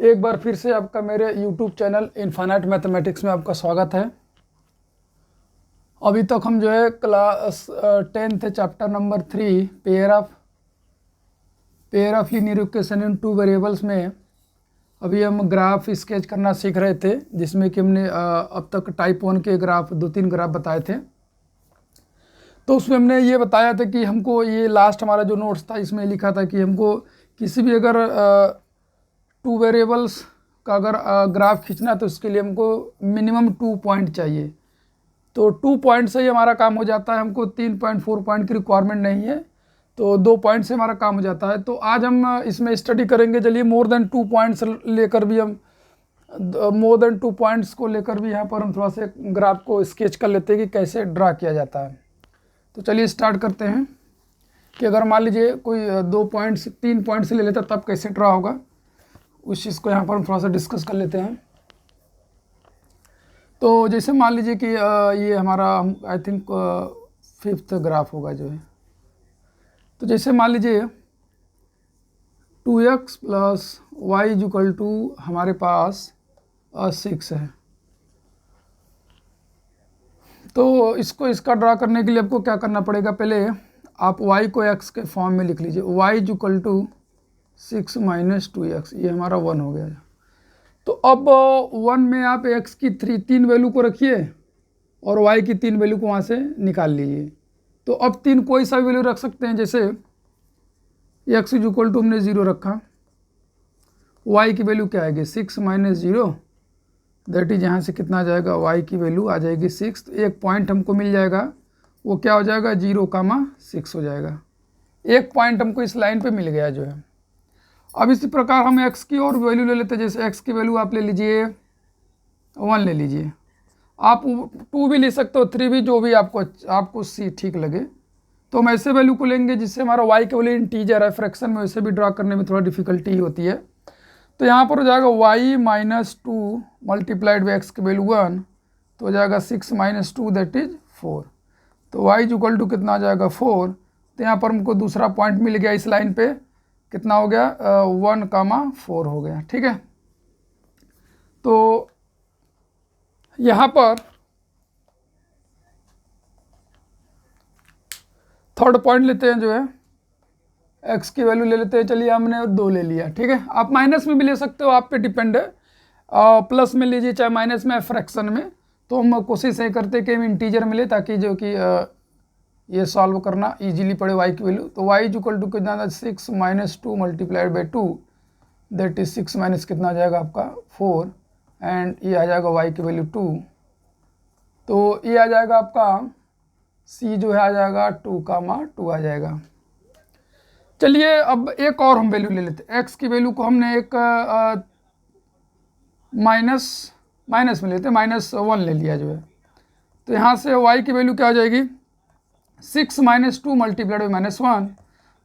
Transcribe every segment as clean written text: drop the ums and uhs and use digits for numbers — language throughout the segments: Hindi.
एक बार फिर से आपका मेरे YouTube चैनल इनफाइनाइट मैथमेटिक्स में आपका स्वागत है। अभी तक हम जो है class 10th chapter number 3 pair of linear equation in two variables में अभी हम ग्राफ स्केच करना सीख रहे थे, जिसमें कि हमने अब तक टाइप 1 के ग्राफ 2-3 ग्राफ बताए थे। तो उसमें हमने ये बताया था कि हमको ये लास्ट हमारा जो नोट्स था इसमें लिखा था कि हमको किसी भी अगर टू वेरिएबल्स का अगर ग्राफ खींचना है तो उसके लिए हमको मिनिमम 2 पॉइंट चाहिए। तो 2 पॉइंट से ही हमारा काम हो जाता है, हमको 3.4 पॉइंट की रिक्वायरमेंट नहीं है, तो 2 पॉइंट से हमारा काम हो जाता है। तो आज हम इसमें स्टडी करेंगे। चलिए मोर देन 2 पॉइंट्स लेकर भी हम मोर देन 2 पॉइंट्स को लेकर भी यहाँ पर हम थोड़ा सा ग्राफ को स्केच कर लेते हैं कि कैसे ड्रा किया जाता है। तो चलिए स्टार्ट करते हैं कि अगर मान लीजिए कोई 2 पॉइंट्स 3 पॉइंट से ले लेता तब कैसे ड्रा होगा, उस चीज़ को यहाँ पर हम थोड़ा सा डिस्कस कर लेते हैं। तो जैसे मान लीजिए कि ये हमारा आई थिंक 5th ग्राफ होगा जो है। तो जैसे मान लीजिए 2x plus Y equal to हमारे पास 6 है। तो इसका ड्रा करने के लिए आपको क्या करना पड़ेगा, पहले आप y को x के फॉर्म में लिख लीजिए। y equal to 6 minus 2x, ये हमारा 1 हो गया। तो अब 1 में आप x की 3 वैल्यू को रखिए और y की 3 वैल्यू को वहाँ से निकाल लीजिए। तो अब 3 कोई सा वैल्यू रख सकते हैं, जैसे x इक्वल टू हमने 0 रखा, y की वैल्यू क्या आएगी 6 माइनस 0, दैट इज यहाँ से कितना आ जाएगा, y की वैल्यू आ जाएगी 6। तो एक पॉइंट हमको मिल जाएगा, वो क्या हो जाएगा 0,6 हो जाएगा। एक पॉइंट हमको इस लाइन पे मिल गया जो है। अब इसी प्रकार हम x की और वैल्यू ले लेते हैं। जैसे x की वैल्यू आप ले लीजिए 1 ले लीजिए, आप 2 भी ले सकते हो, 3 भी, जो भी आपको सी ठीक लगे। तो हम ऐसे वैल्यू को लेंगे जिससे हमारा y के वैल्यू इंटीजर है, फ्रैक्शन में वैसे भी ड्रा करने में थोड़ा डिफिकल्टी होती है। तो यहाँ पर हो जाएगा y minus 2 multiplied by x की वैल्यू 1, तो हो जाएगा 6 माइनस 2 दैट इज 4। तो y इक्वल टू कितना आ जाएगा 4। तो यहाँ पर हमको दूसरा पॉइंट मिल गया इस लाइन पे, कितना हो गया 1,4 हो गया। ठीक है, तो यहाँ पर थर्ड पॉइंट लेते हैं जो है, x की वैल्यू ले लेते हैं। चलिए हमने 2 ले लिया। ठीक है, आप माइनस में भी ले सकते हो, आप पे डिपेंड है, प्लस में लीजिए चाहे माइनस में, फ्रैक्शन में। तो हम कोशिश ये करते हैं कि हम इंटीजर मिले, ताकि जो कि ये सॉल्व करना इजीली पड़े y की वैल्यू। तो y इक्वल टू कितना था 6 minus 2 multiplied by 2, that is 6 minus कितना आ जाएगा आपका 4, एंड ये आ जाएगा y की वैल्यू 2। तो ये आ जाएगा आपका c जो है आ जाएगा 2,2 आ जाएगा। चलिए अब एक और हम वैल्यू ले लेते हैं। x की वैल्यू को हमने एक माइनस में लेते हैं, -1 ले लिया जो है। तो यहाँ से y की वैल्यू क्या हो जाएगी 6 माइनस 2 मल्टीप्लाइड बाई -1,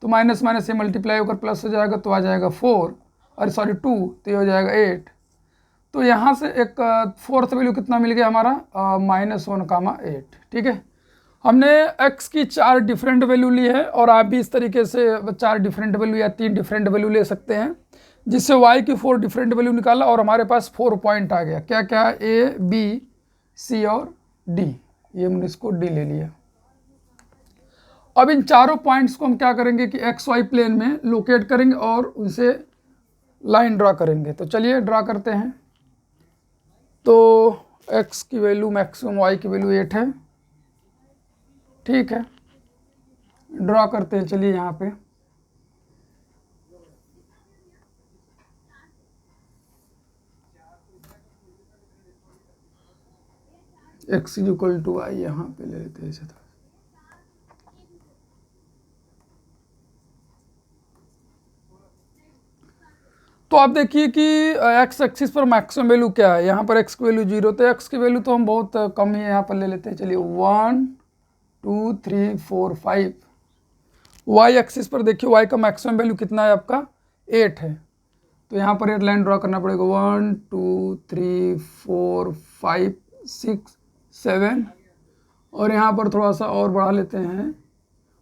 तो माइनस माइनस से मल्टीप्लाई होकर प्लस हो जाएगा, तो आ जाएगा 4, और सॉरी 2, तो ये हो जाएगा 8। तो यहाँ से एक फोर्थ वैल्यू कितना मिल गया हमारा -1,8। ठीक है, हमने x की 4 डिफरेंट वैल्यू ली है, और आप भी इस तरीके से 4 डिफरेंट वैल्यू या 3 डिफरेंट वैल्यू ले सकते हैं, जिससे y की 4 डिफरेंट वैल्यू निकाला और हमारे पास 4 पॉइंट आ गया। क्या क्या, a, b, c और d, ये हमने इसको d ले लिया। अब इन चारों पॉइंट्स को हम क्या करेंगे कि एक्स वाई प्लेन में लोकेट करेंगे और उनसे लाइन ड्रा करेंगे। तो चलिए ड्रा करते हैं। तो x की वैल्यू मैक्सिमम, y की वैल्यू 8 है। ठीक है, ड्रा करते हैं। चलिए यहाँ पे x इक्वल टू y यहाँ पे ले लेते हैं इसे। तो आप देखिए कि x एक्सिस पर मैक्सिमम वैल्यू क्या है, यहाँ पर x की वैल्यू 0, तो x की वैल्यू तो हम बहुत कम ही यहाँ पर ले लेते हैं। चलिए 1 2 3 4 5। y एक्सिस पर देखिए y का मैक्सिमम वैल्यू कितना है आपका 8 है। तो यहाँ पर एक लाइन ड्रा करना पड़ेगा 1 2 3 4 5 6 7, और यहाँ पर थोड़ा सा और बढ़ा लेते हैं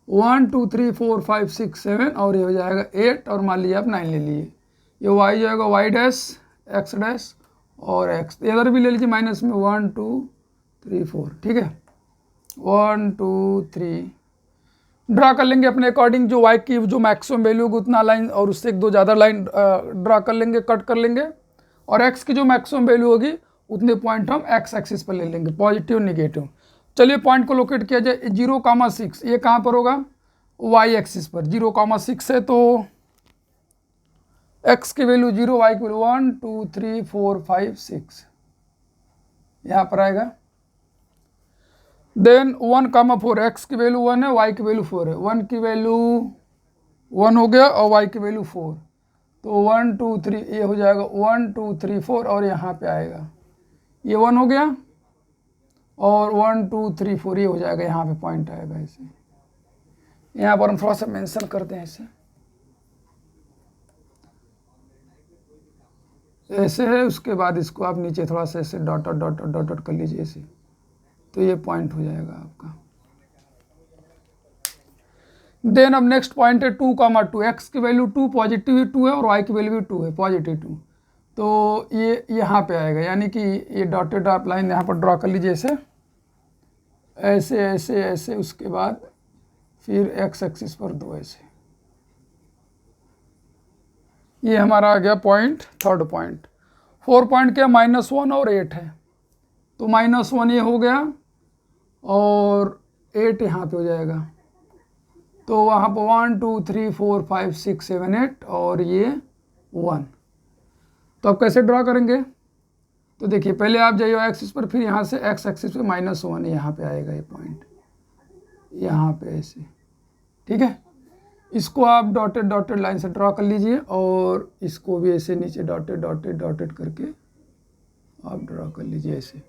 1 2 3 4 5 6 7, और ये हो जाएगा 8, और मान लीजिए आप 9 ले लिए। ये y जाएगा y डैश एक्स डैश और एक्स, इधर भी ले लीजिए माइनस में 1 2 3 4, ठीक है 1 2 3 ड्रा कर लेंगे अपने अकॉर्डिंग, जो वाई की जो मैक्सिमम वैल्यू होगी उतना लाइन और उससे एक दो ज़्यादा लाइन ड्रा कर लेंगे, कट कर लेंगे, और एक्स की जो मैक्सिमम वैल्यू होगी उतने पॉइंट हम एक्स एक्सिस पर ले लेंगे, पॉजिटिव निगेटिव। चलिए पॉइंट को लोकेट किया जाए, 0,6 ये कहाँ पर होगा, वाई एक्सिस पर 0,6 है, तो एक्स की वैल्यू 0, वाई की वैल्यू 1 2 3 4 5 6 यहाँ पर आएगा। देन 1,4 एक्स की वैल्यू 1 है, वाई की वैल्यू 4 है, 1 की वैल्यू 1 हो गया और वाई की वैल्यू 4, तो 1 2 3 ये हो जाएगा 1 2 3 4 और यहाँ पे आएगा ये 1 हो गया और 1 2 3 4 ये हो जाएगा, यहाँ पे पॉइंट आएगा ऐसे। यहाँ पर हम थोड़ा सा मेंशन करते हैं इसे, ऐसे है, उसके बाद इसको आप नीचे थोड़ा सा ऐसे dot dot dot dot dot कर लीजिए ऐसे, तो ये पॉइंट हो जाएगा आपका। देन अब नेक्स्ट पॉइंट है 2,2, एक्स की वैल्यू 2 पॉजिटिव 2 है और वाई की वैल्यू भी 2 है पॉजिटिव 2, तो ये यहाँ पे आएगा, यानी कि ये डॉटेड आप लाइन यहाँ पर ड्रॉ कर लीजिए ऐसे ऐसे ऐसे ऐसे, उसके बाद फिर एक्स एक्सिस पर 2 ऐसे, ये हमारा आ गया पॉइंट, थर्ड पॉइंट। 4 पॉइंट क्या, -1 और 8 है, तो -1 ये हो गया और 8 यहाँ पे हो जाएगा, तो वहाँ पर 1 2 3 4 5 6 7 8 और ये 1। तो अब कैसे ड्रा करेंगे, तो देखिए पहले आप जाइए एक्सिस पर, फिर यहाँ से एक्स एक्सिस पे -1 यहाँ पे आएगा ये पॉइंट, यहाँ पे ऐसे, ठीक है। इसको आप डॉटेड डॉटेड लाइन से ड्रा कर लीजिए और इसको भी ऐसे नीचे डॉटेड डॉटेड डॉटेड करके आप ड्रा कर लीजिए ऐसे,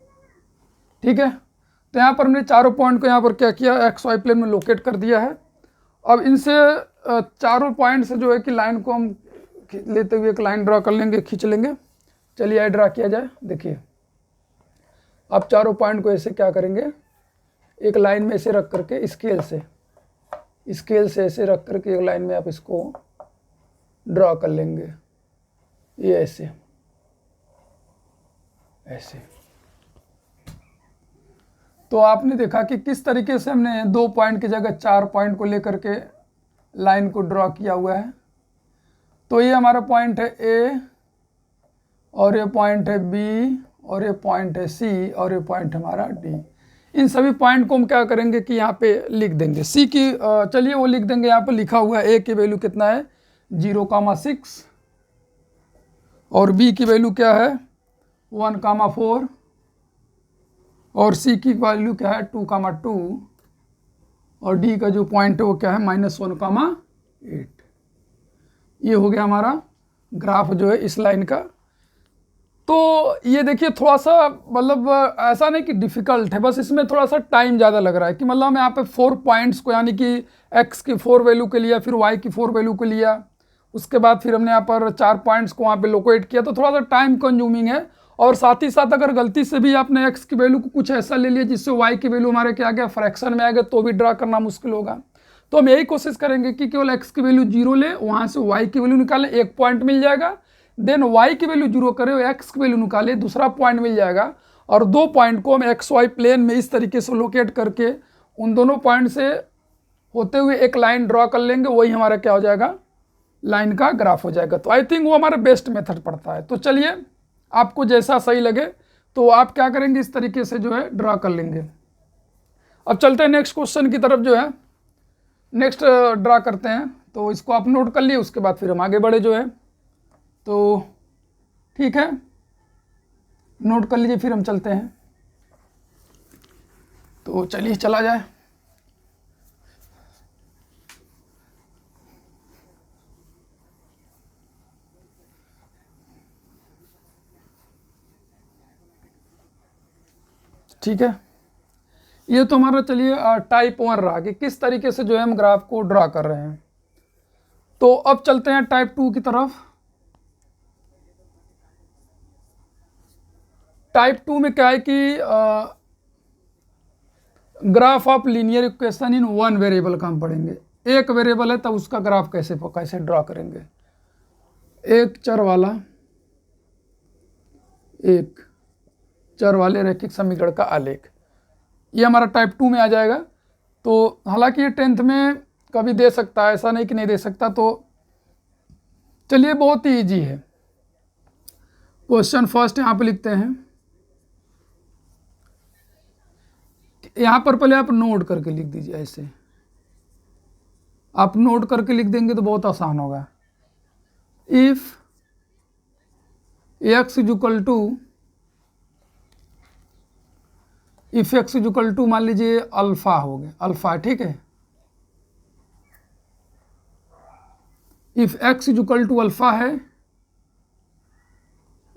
ठीक है। तो यहाँ पर हमने चारों पॉइंट को यहाँ पर क्या किया, एक्स वाई प्लेन में लोकेट कर दिया है। अब इनसे चारों पॉइंट से जो है कि लाइन को हम लेते हुए एक लाइन ड्रा कर लेंगे, खींच लेंगे। चलिए आई ड्रा किया जाए, देखिए अब चारों पॉइंट को ऐसे क्या करेंगे, एक लाइन में ऐसे रख करके स्केल से ऐसे रख करके एक लाइन में आप इसको ड्रा कर लेंगे, ये ऐसे ऐसे। तो आपने देखा कि किस तरीके से हमने 2 पॉइंट की जगह 4 पॉइंट को लेकर के लाइन को ड्रॉ किया हुआ है। तो ये हमारा पॉइंट है ए और ये पॉइंट है बी और ये पॉइंट है सी और ये पॉइंट हमारा डी। इन सभी पॉइंट को हम क्या करेंगे कि यहाँ पे लिख देंगे। सी की चलिए वो लिख देंगे, यहाँ पे लिखा हुआ है ए की वैल्यू कितना है 0,6 और बी की वैल्यू क्या है 1,4 और सी की वैल्यू क्या है 2,2 और डी का जो पॉइंट है वो क्या है -1,8। ये हो गया हमारा ग्राफ जो है इस लाइन का। तो ये देखिए थोड़ा सा मतलब ऐसा नहीं कि डिफ़िकल्ट है, बस इसमें थोड़ा सा टाइम ज़्यादा लग रहा है कि मतलब हम यहाँ पे 4 पॉइंट्स को यानी कि x की 4 वैल्यू के लिया, फिर y की 4 वैल्यू को लिया, उसके बाद फिर हमने यहाँ पर 4 पॉइंट्स को वहाँ पे लोकेट किया, तो थोड़ा सा टाइम कंज्यूमिंग है। और साथ ही साथ अगर गलती से भी आपने x की वैल्यू को कुछ ऐसा ले लिया जिससे y की वैल्यू हमारे क्या आ गया फ्रैक्शन में आ गया, तो भी ड्रा करना मुश्किल होगा। तो हम यही कोशिश करेंगे कि केवल x की वैल्यू 0 ले, वहाँ से y की वैल्यू निकालें, एक पॉइंट मिल जाएगा, देन y की वैल्यू 0 करें, x की वैल्यू निकाले, दूसरा पॉइंट मिल जाएगा, और 2 पॉइंट को हम एक्स वाई प्लेन में इस तरीके से लोकेट करके उन दोनों पॉइंट से होते हुए एक लाइन ड्रॉ कर लेंगे, वही हमारा क्या हो जाएगा लाइन का ग्राफ हो जाएगा। तो आई थिंक वो हमारा बेस्ट मेथड पड़ता है। तो चलिए आपको जैसा सही लगे तो आप क्या करेंगे, इस तरीके से जो है ड्रा कर लेंगे। अब चलते हैं नेक्स्ट क्वेश्चन की तरफ, जो है नेक्स्ट ड्रा करते हैं। तो इसको आप नोट कर लिए, उसके बाद फिर हम आगे बढ़े जो है, तो ठीक है नोट कर लीजिए, फिर हम चलते हैं। तो चलिए चला जाए। ठीक है, ये तो हमारा चलिए टाइप 1 रहा कि किस तरीके से जो है हम ग्राफ को ड्रा कर रहे हैं। तो अब चलते हैं टाइप 2 की तरफ। टाइप 2 में क्या है कि graph of linear equation in 1 variable का हम पढ़ेंगे। एक वेरिएबल है तब उसका ग्राफ कैसे ड्रा करेंगे। एक चर वाला एक चर वाले रैखिक समीकरण का आलेख। ये हमारा टाइप 2 में आ जाएगा। तो हालांकि ये 10th में कभी दे सकता है, ऐसा नहीं कि नहीं दे सकता। तो चलिए, बहुत ही ईजी है। क्वेश्चन फर्स्ट यहाँ पे लिखते हैं। यहाँ पर पहले आप नोट करके लिख दीजिए। ऐसे आप नोट करके लिख देंगे तो बहुत आसान होगा। If x is equal to, if x is equal to मान लीजिए अल्फा हो गया, अल्फा, ठीक है। If x is equal to alpha है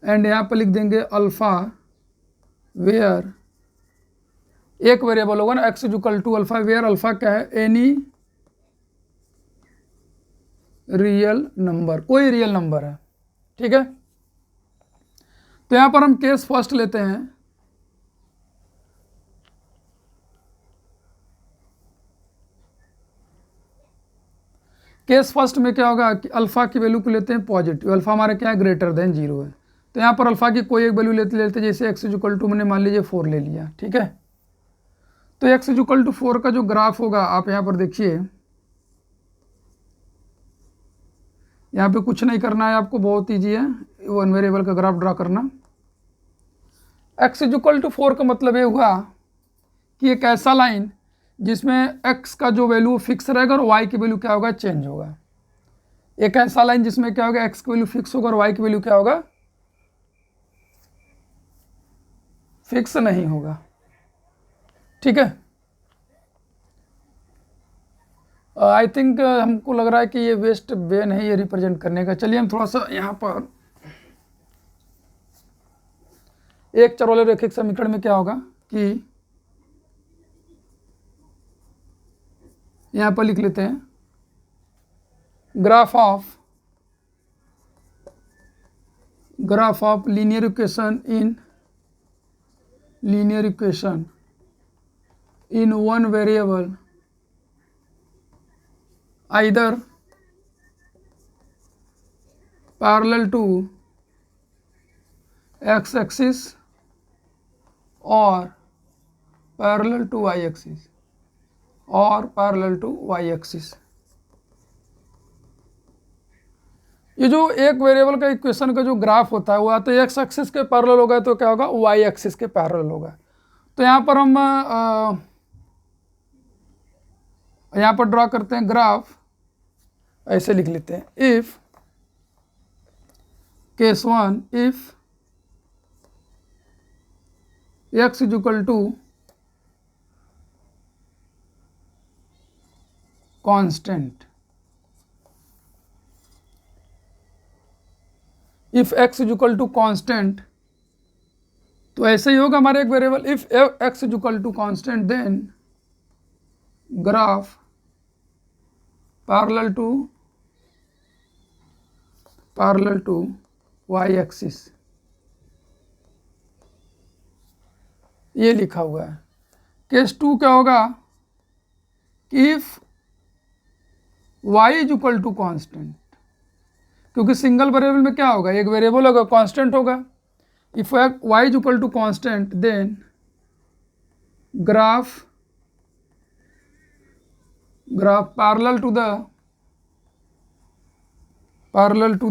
एंड यहाँ पर लिख देंगे अल्फा वेयर, एक वेरिएबल होगा ना, x is equal to alpha where alpha क्या है, एनी रियल नंबर, कोई रियल नंबर है, ठीक है। तो यहां पर हम केस फर्स्ट लेते हैं। केस फर्स्ट में क्या होगा कि अल्फा की वैल्यू को लेते हैं पॉजिटिव, अल्फा हमारे क्या है ग्रेटर देन 0 है। तो यहाँ पर अल्फा की कोई एक वैल्यू लेते जैसे x इज इक्वल टू मैंने मान लीजिए 4 ले लिया, ठीक है। तो x इज इक्वल टू 4 का जो ग्राफ होगा आप यहाँ पर देखिए, यहाँ पे कुछ नहीं करना है आपको, बहुत ईजी है वन वेरिएबल का ग्राफ ड्रा करना। x इज इक्वल टू 4 का मतलब ये हुआ कि एक ऐसा लाइन जिसमें x का जो वैल्यू फिक्स रहेगा और y की वैल्यू क्या होगा, चेंज होगा। एक ऐसा लाइन जिसमें क्या होगा, x की वैल्यू फिक्स होगा और y की वैल्यू क्या होगा, फिक्स नहीं होगा, ठीक है। आई थिंक हमको लग रहा है कि ये वेस्ट वे नहीं है रिप्रेजेंट करने का। चलिए हम थोड़ा सा यहाँ पर एक चर वाले रैखिक समीकरण में क्या होगा कि यहाँ पर लिख लेते हैं graph of linear equation in one variable either parallel to x axis or parallel to y axis or parallel to y axis। ये जो एक वेरिएबल का इक्वेशन का जो ग्राफ होता है वो या तो एक्स एक्सिस के पैरेलल होगा तो क्या होगा, वाई एक्सिस के पैरेलल होगा। तो यहाँ पर हम यहाँ पर ड्रॉ करते हैं ग्राफ, ऐसे लिख लेते हैं if case 1 if x is equal to constant, if x is equal to constant तो ऐसे ही होगा हमारे एक variable, if x is equal to constant then graph parallel to y axis, ये लिखा हुआ है। केस 2 क्या होगा कि if y is equal to constant, क्योंकि सिंगल वेरिएबल में क्या होगा, एक वेरिएबल होगा कांस्टेंट होगा। If y is equal to constant then graph parallel to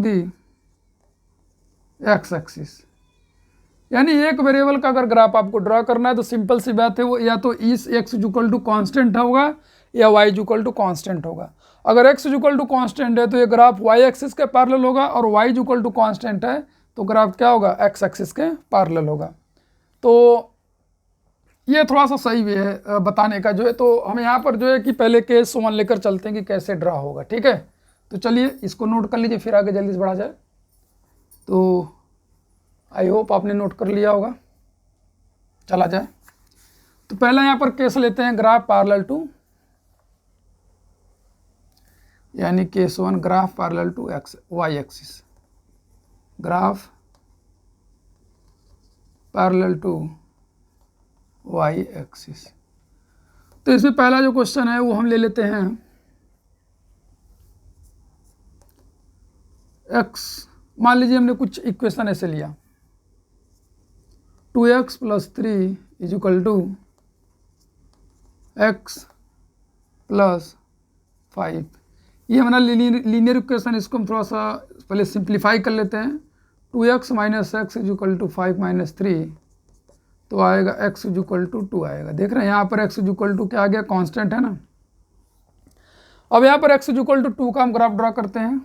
the x axis. यानी एक वेरिएबल का अगर ग्राफ आपको ड्रा करना है तो सिंपल सी बात है, वो या तो इस x is equal to constant होगा या y is equal to constant होगा। अगर x is equal to constant है तो ये ग्राफ y एक्सिस के पैरेलल होगा, और y is equal to constant है तो ग्राफ क्या होगा, x एक्सिस के पैरेलल होगा। तो ये थोड़ा सा सही भी है बताने का जो है। तो हम यहाँ पर जो है कि पहले केस 1 लेकर चलते हैं कि कैसे ड्रा होगा, ठीक है। तो चलिए इसको नोट कर लीजिए, फिर आगे जल्दी से बढ़ा जाए। तो आई होप आपने नोट कर लिया होगा, चला जाए। तो पहला यहाँ पर केस लेते हैं ग्राफ पैरेलल टू, यानी case 1 graph parallel to y axis, graph parallel to y axis. तो इसमें पहला जो क्वेश्चन है वो हम ले लेते हैं x, मान लीजिए हमने कुछ इक्वेशन ऐसे लिया 2x plus 3 is equal to x plus 5। ये हमारा लीनियर इक्वेशन, इसको हम थोड़ा सा पहले सिंप्लीफाई कर लेते हैं। 2x minus x is equal to 5 minus 3, तो आएगा x इज इक्वल टू 2 आएगा। देख रहे हैं यहाँ पर x इज इक्वल टू क्या आ गया, कांस्टेंट है ना। अब यहाँ पर x इज इक्वल टू 2 का हम ग्राफ ड्रा करते हैं।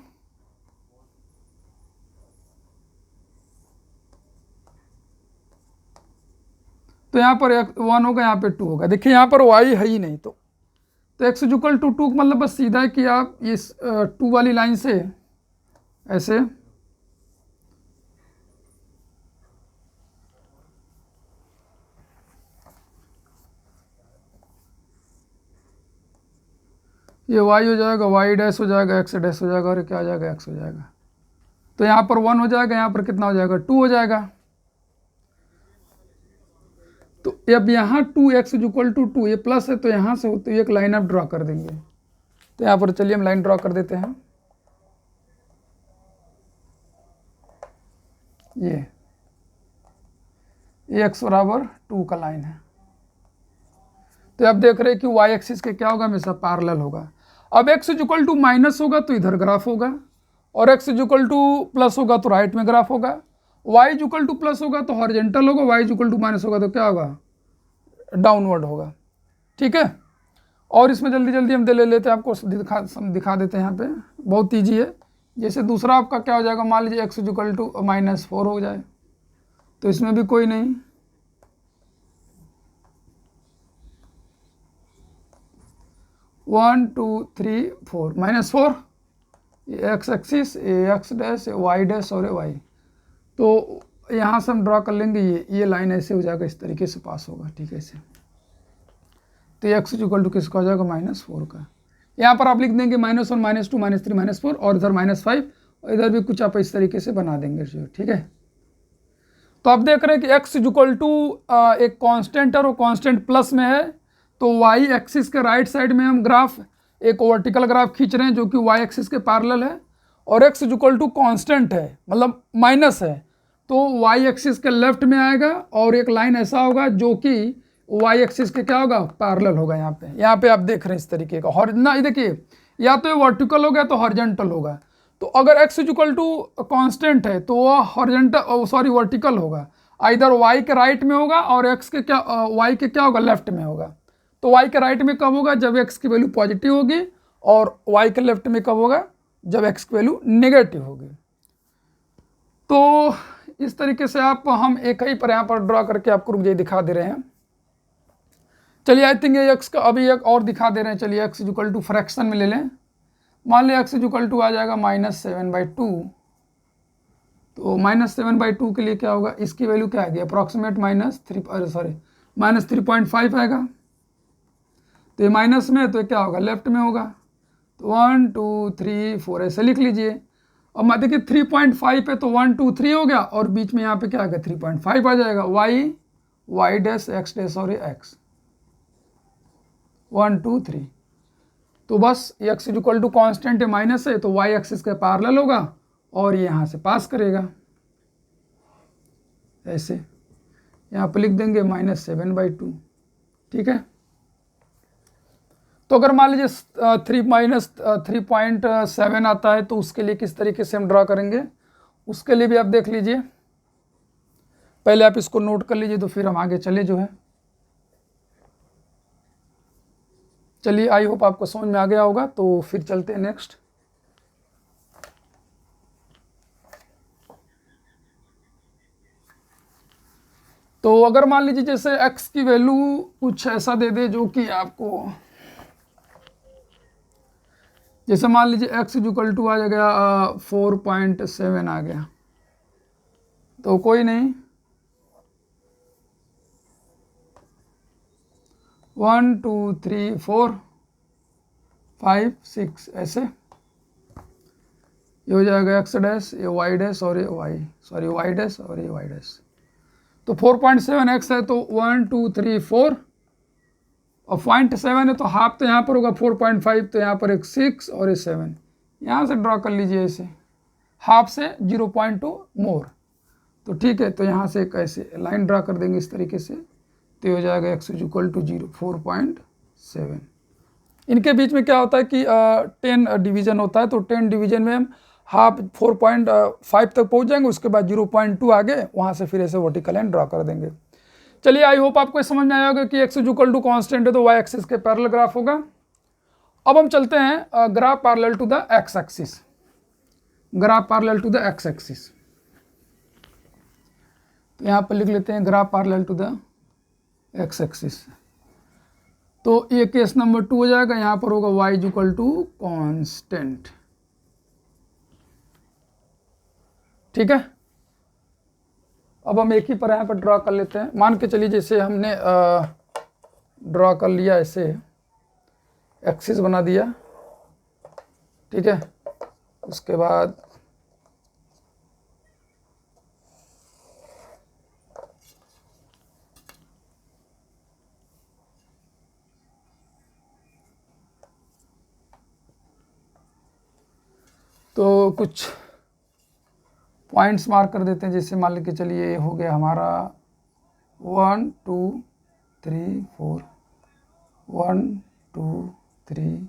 तो यहाँ पर 1 होगा, यहाँ पे 2 होगा। देखिए यहाँ पर y है ही नहीं, तो x इज इक्वल टू 2 मतलब बस सीधा है कि आप इस 2 वाली लाइन से ऐसे ये y हो जाएगा, y डैश हो जाएगा, x डैश हो जाएगा, और क्या हो जाएगा, x हो जाएगा। तो यहाँ पर 1 हो जाएगा, यहाँ पर कितना हो जाएगा, 2 हो जाएगा। तो अब यहाँ 2x इज इक्वल टू 2, ये प्लस है तो यहाँ से होते एक लाइन आप ड्रा कर देंगे। तो यहाँ पर चलिए हम लाइन ड्रा कर देते हैं। ये x बराबर 2 का लाइन है। तो आप देख रहे हैं कि y एक्सिस के क्या होगा, हमेशा पैरेलल होगा। अब x is equal to minus होगा तो इधर ग्राफ होगा, और x is equal to plus होगा तो राइट में ग्राफ होगा। y is equal to plus होगा तो हॉरिजेंटल होगा, y is equal to minus होगा तो क्या होगा, डाउनवर्ड होगा। ठीक है। और इसमें जल्दी जल्दी हम ले लेते हैं, आपको दिखा देते हैं। यहाँ पे बहुत ईजी है। जैसे दूसरा आपका क्या हो जाएगा, मान लीजिए x इज इक्वल टू -4 हो जाए, तो इसमें भी कोई नहीं, 1 2 3 4 -4, ये x एक्सिस, ये x डैश, ये y डैश और ये y। तो यहाँ से हम ड्रा कर लेंगे, ये लाइन ऐसे हो जाएगा, इस तरीके से पास होगा। ठीक है, ऐसे। तो ये x इज इक्वल टू किसका हो जाएगा, -4 का। यहाँ पर आप लिख देंगे -1 -2 -3 -4, और इधर -5, और इधर भी कुछ आप इस तरीके से बना देंगे। ठीक है। तो आप देख रहे हैं कि x इज इक्वल टू एक कांस्टेंट है और कांस्टेंट प्लस में है, तो y एक्सिस के राइट साइड में हम ग्राफ एक वर्टिकल ग्राफ खींच रहे हैं जो कि y एक्सिस के पैरेलल है, और x is equal to constant है, मतलब माइनस है, तो y एक्सिस के लेफ्ट में आएगा, और एक लाइन ऐसा होगा जो कि y एक्सिस के क्या होगा, पैरेलल होगा। यहाँ पे आप देख रहे हैं इस तरीके का ना, ये देखिए या तो ये वर्टिकल होगा तो हॉरिजॉन्टल होगा। तो अगर x is equal to constant है तो वह हॉरिजॉन्टल वर्टिकल होगा, इधर y के राइट में होगा और x के क्या y के क्या होगा, लेफ्ट में होगा। तो y के राइट में कब होगा, जब x की वैल्यू पॉजिटिव होगी, और y के लेफ्ट में कब होगा, जब x की वैल्यू नेगेटिव होगी। तो इस तरीके से हम एक ही पर यहाँ पर ड्रा करके आपको रुक जाइए दिखा दे रहे हैं। चलिए आई थिंक ये x का अभी एक और दिखा दे रहे हैं। चलिए x is equal to fraction में ले लें। मान लिया x इज इक्वल टू आ जाएगा -7/2, तो -7/2 के लिए क्या होगा, इसकी वैल्यू क्या आएगी, अप्रॉक्सीमेट -3.5 आएगा। तो ये माइनस में है तो क्या होगा, लेफ्ट में होगा। तो 1 2 3 4 ऐसे लिख लीजिए। अब मैं देखिए 3.5 है तो 1 2 3 हो गया, और बीच में यहाँ पे क्या आ गया, 3.5 आ जाएगा। y डैश x डैश और ये x 1 2 3। तो बस x is equal to constant है, माइनस है, तो y एक्सिस के पैरेलल होगा, और ये यहाँ से पास करेगा ऐसे। यहाँ पे लिख देंगे -7/2। ठीक है। तो अगर मान लीजिए 3.7 आता है तो उसके लिए किस तरीके से हम ड्रा करेंगे, उसके लिए भी आप देख लीजिए। पहले आप इसको नोट कर लीजिए, तो फिर हम आगे चले जो है। चलिए आई होप आपको समझ में आ गया होगा, तो फिर चलते हैं नेक्स्ट। तो अगर मान लीजिए जैसे x की वैल्यू कुछ ऐसा दे दे जो कि आपको, जैसे मान लीजिए x इज इक्वल टू आ जाएगा 4.7 आ गया, तो कोई नहीं, 1 2 3 4 5 6 ऐसे ये हो जाएगा x डैश, ये y डैश और ये y डैश और ये y डैश। तो 4.7x है तो 1 2 3 4, और 0.7 है तो हाफ तो यहाँ पर होगा 4.5, तो यहाँ पर एक 6 और ये 7, यहाँ से ड्रा कर लीजिए ऐसे, हाफ से 0.2 मोर। तो ठीक है, तो यहाँ से एक ऐसे लाइन ड्रा कर देंगे इस तरीके से, तो ये हो जाएगा x इज इक्वल टू 4.7। इनके बीच में क्या होता है कि 10 डिवीजन होता है, तो 10 डिवीजन में हम हाफ 4.5 तक पहुँच जाएंगे, उसके बाद 0.2 आगे वहाँ से फिर ऐसे वर्टिकल लाइन ड्रा कर देंगे। चलिए, आई होप आपको समझ में आया होगा कि x is equal to constant है तो y एक्सिस के पैरेलल ग्राफ होगा। अब हम चलते हैं graph parallel to the x axis, graph parallel to the x axis. तो यहाँ पर लिख लेते हैं graph parallel to the x axis. तो ये केस नंबर 2 हो जाएगा, यहाँ पर होगा y is equal to constant. ठीक है, अब हम एक ही पर यहाँ पर ड्रा कर लेते हैं। मान के चलिए जैसे हमने ड्रा कर लिया, ऐसे एक्सिस बना दिया, ठीक है। उसके बाद तो कुछ पॉइंट्स मार्क कर देते हैं। जैसे मान लेके चलिए ये हो गया हमारा 1 2 3 4, 1 2 3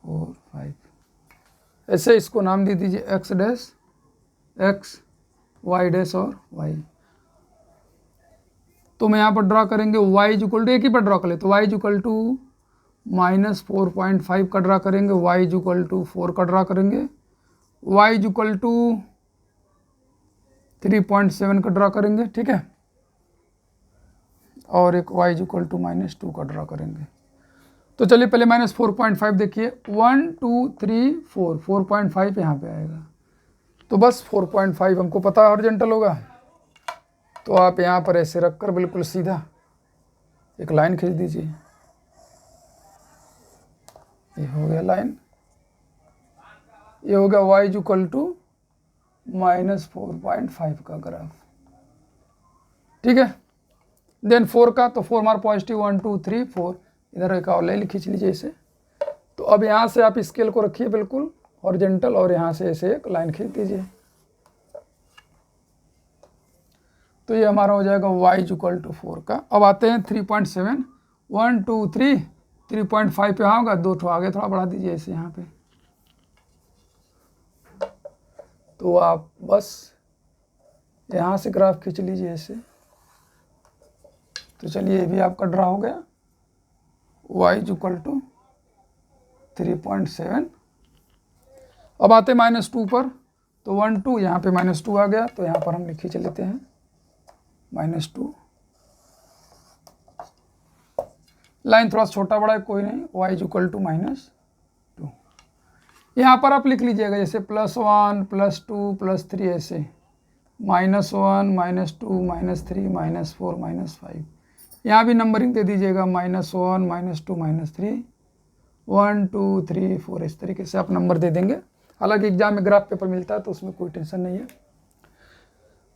4 5, ऐसे इसको नाम दे दीजिए x dash, x, y dash और y। तो मैं यहाँ पर ड्रा करेंगे y इज इक्वल टू, एक ही पर ड्रा कर ले, तो y इज इक्वल टू -4.5 का ड्रा करेंगे, y इज इक्वल टू 4 का ड्रा करेंगे, y इज इक्वल टू 3.7 का ड्रा करेंगे, ठीक है। और एक y इज इक्वल टू -2 का ड्रा करेंगे। तो चलिए पहले -4.5 देखिए, 1 2 3 4, 4.5 यहाँ पे आएगा, तो बस 4.5 हमको पता है हॉरिजॉन्टल होगा। तो आप यहाँ पर ऐसे रखकर बिल्कुल सीधा एक लाइन खींच दीजिए, ये हो गया लाइन, ये हो गया y इज इक्वल टू -4.5 का ग्राफ, ठीक है। देन 4 का, तो 4 मार पॉजिटिव, 1 2 3 4, इधर एक और लाइन खींच लीजिए इसे। तो अब यहाँ से आप स्केल को रखिए बिल्कुल हॉरिजॉन्टल, और यहाँ से ऐसे एक लाइन खींच दीजिए। तो ये हमारा हो जाएगा y इज इक्वल टू 4 का। अब आते हैं 3.7, 1 2 3, 3.5 पे यहाँ होगा, 2 ठो आगे थोड़ा बढ़ा दीजिए ऐसे यहाँ पे। तो आप बस यहाँ से ग्राफ खींच लीजिए ऐसे। तो चलिए ये भी आपका ड्रा हो गया, y इज इक्वल टू 3.7। अब आते -2 पर, तो 1 2, यहाँ पे -2 आ गया, तो यहाँ पर हम खींच लेते हैं -2। लाइन थोड़ा छोटा बड़ा है, कोई नहीं, y इज इक्वल टू -2। यहाँ पर आप लिख लीजिएगा जैसे +1 +2 +3, ऐसे -1 -2 -3 -4 -5। यहाँ भी नंबरिंग दे दीजिएगा, -1 -2 -3, 1 2 3 4, इस तरीके से आप नंबर दे देंगे। हालांकि एग्जाम में ग्राफ पेपर मिलता है तो उसमें कोई टेंशन नहीं है।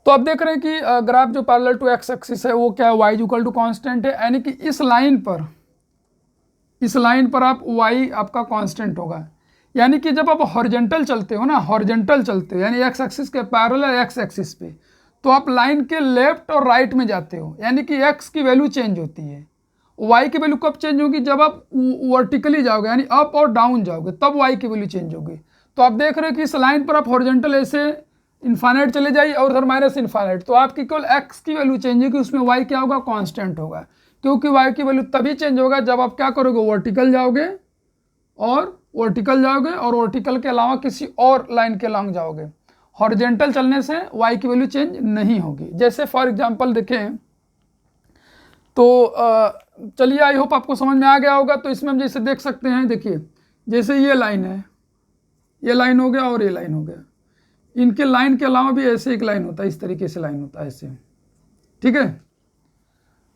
तो आप देख रहे हैं कि ग्राफ जो पैरेलल टू x एक्सिस है वो क्या है, y इक्वल टू कांस्टेंट है, यानी कि इस लाइन पर आप y आपका कांस्टेंट होगा। यानी कि जब आप हॉरिजॉन्टल चलते हो ना, हॉरिजॉन्टल चलते हो यानी x एक्सिस के पैरेलल x एक्सिस पे, तो आप लाइन के लेफ्ट और राइट में जाते हो, यानी कि x की वैल्यू चेंज होती है। y की वैल्यू कब चेंज होगी, जब आप वर्टिकली जाओगे यानी अप और डाउन जाओगे, तब y की वैल्यू चेंज होगी। तो आप देख रहे हो कि इस लाइन पर आप हॉरिजॉन्टल ऐसे इन्फाइनाइट चले जाइए और उधर -इन्फाइनाइट, तो आपकी केवल x की वैल्यू चेंज होगी, उसमें y क्या होगा, कांस्टेंट होगा। क्योंकि y की वैल्यू तभी चेंज होगा जब आप क्या करोगे, वर्टिकल जाओगे और वर्टिकल के अलावा किसी और लाइन के लॉन्ग जाओगे। हॉरिजॉन्टल चलने से y की वैल्यू चेंज नहीं होगी। जैसे फॉर एग्जांपल देखें तो चलिए आई होप आपको समझ में आ गया होगा। तो इसमें हम जैसे देख सकते हैं, देखिए जैसे ये लाइन है, ये लाइन हो गया और ये लाइन हो गया, इनके लाइन के अलावा भी ऐसे एक लाइन होता है, इस तरीके से लाइन होता है ऐसे, ठीक है।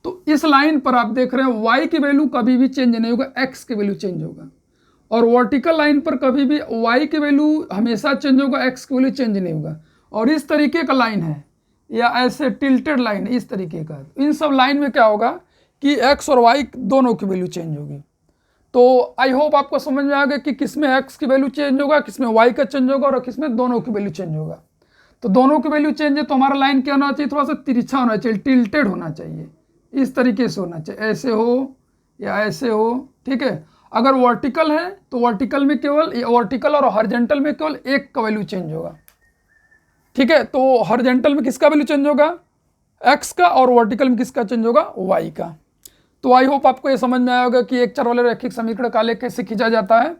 तो इस लाइन पर आप देख रहे हैं y की वैल्यू कभी भी चेंज नहीं होगा, x की वैल्यू चेंज होगा। और वर्टिकल लाइन पर कभी भी y की वैल्यू हमेशा चेंज होगा, x की वैल्यू चेंज नहीं होगा। और इस तरीके का लाइन है या ऐसे टिल्टेड लाइन इस तरीके का, इन सब लाइन में क्या होगा कि x और y दोनों की वैल्यू चेंज होगी। तो आई होप आपको समझ में आ गया कि किस में x की वैल्यू चेंज होगा, किस में y का चेंज होगा और किस में दोनों की वैल्यू चेंज होगा। तो दोनों की वैल्यू चेंज है, तो हमारा लाइन क्या होना चाहिए, थोड़ा सा तिरछा होना चाहिए, टिल्टेड होना चाहिए, इस तरीके से होना चाहिए, ऐसे हो या ऐसे हो, ठीक है। अगर वर्टिकल है तो वर्टिकल में केवल, वर्टिकल और हॉरिजॉन्टल में केवल एक का वैल्यू चेंज होगा, ठीक है। तो हॉरिजॉन्टल में किसका वैल्यू चेंज होगा, एक्स का, और वर्टिकल में किसका चेंज होगा, वाई का। तो आई होप आपको ये समझ में आया होगा कि एक चर वाले रैखिक समीकरण का आलेख कैसे खींचा जाता है।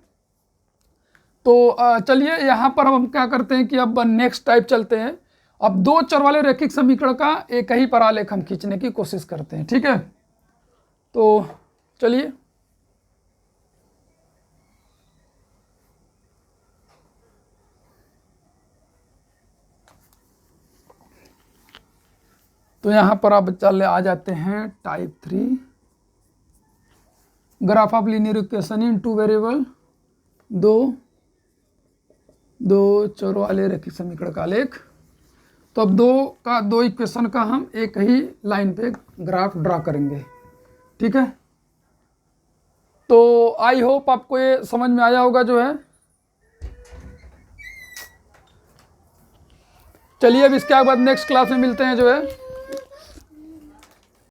तो चलिए यहाँ पर हम क्या करते हैं कि अब नेक्स्ट टाइप चलते हैं। अब दो चर वाले रैखिक समीकरण का एक ही पर आलेख हम खींचने की कोशिश करते हैं, ठीक है। तो चलिए, तो यहाँ पर आप चले आ जाते हैं type 3, graph of linear equation in two variable, दो चर वाले रैखिक समीकरण का आलेख। तो अब दो इक्वेशन का हम एक ही लाइन पे ग्राफ ड्रा करेंगे, ठीक है। तो आई होप आपको ये समझ में आया होगा जो है। चलिए अब इसके बाद नेक्स्ट क्लास में मिलते हैं जो है।